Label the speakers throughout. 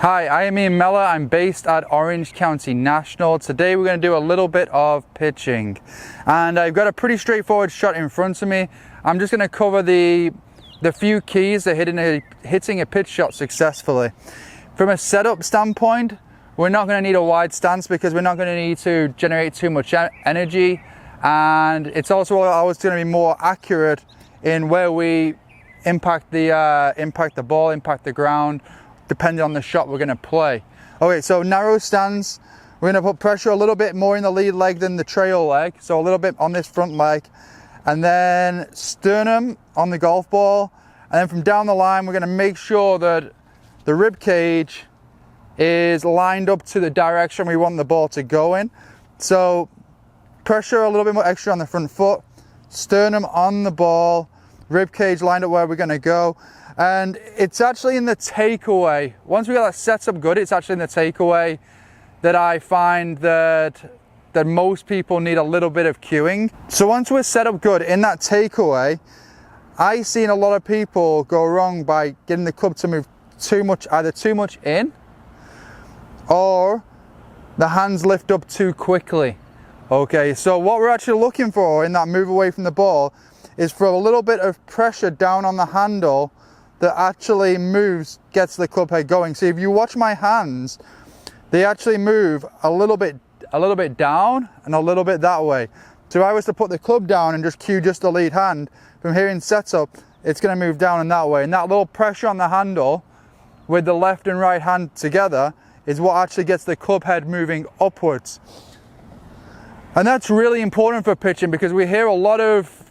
Speaker 1: Hi, I am Ian Mellor. I'm based at Orange County National. Today we're going to do a little bit of pitching. And I've got a pretty straightforward shot in front of me. I'm just going to cover the few keys to hitting a pitch shot successfully. From a setup standpoint, we're not going to need a wide stance because we're not going to need to generate too much energy. And it's also always going to be more accurate in where we impact the ball, impact the ground, depending on the shot we're going to play. Okay, so narrow stance, we're going to put pressure a little bit more in the lead leg than the trail leg, so a little bit on this front leg, and then sternum on the golf ball, and then from down the line we're going to make sure that the rib cage is lined up to the direction we want the ball to go in. So pressure a little bit more extra on the front foot, sternum on the ball, rib cage lined up where we're going to go. And it's actually in the takeaway, once we got that set up good, it's actually in the takeaway that I find that most people need a little bit of cueing. So once we're set up good in that takeaway, I've seen a lot of people go wrong by getting the club to move too much, either too much in or the hands lift up too quickly. Okay, so what we're actually looking for in that move away from the ball is for a little bit of pressure down on the handle that actually gets the club head going. So if you watch my hands, they actually move a little bit down and a little bit that way. So if I was to put the club down and just cue just the lead hand, from here in setup, it's going to move down in that way. And that little pressure on the handle with the left and right hand together is what actually gets the club head moving upwards. And that's really important for pitching because we hear a lot of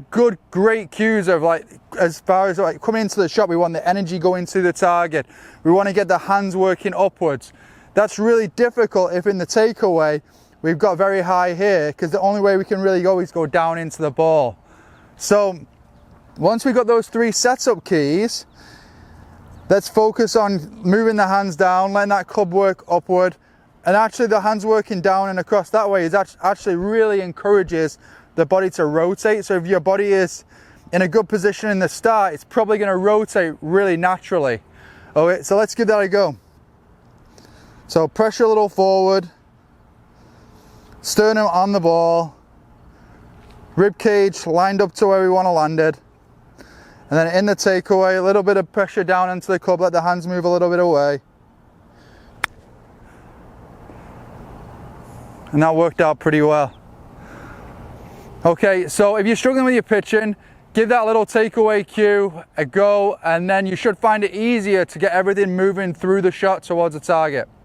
Speaker 1: good, great cues of like, as far as like coming into the shot, we want the energy going to the target. We want to get the hands working upwards. That's really difficult if in the takeaway, we've got very high here because the only way we can really go is go down into the ball. So once we've got those three setup keys, let's focus on moving the hands down, letting that club work upward. And actually the hands working down and across that way is actually really encourages the body to rotate. So if your body is in a good position in the start, it's probably going to rotate really naturally. Okay, so let's give that a go. So pressure a little forward, sternum on the ball, rib cage lined up to where we want to land it, and then in the takeaway, a little bit of pressure down into the club, let the hands move a little bit away. And that worked out pretty well. Okay, so if you're struggling with your pitching, give that little takeaway cue a go, and then you should find it easier to get everything moving through the shot towards the target.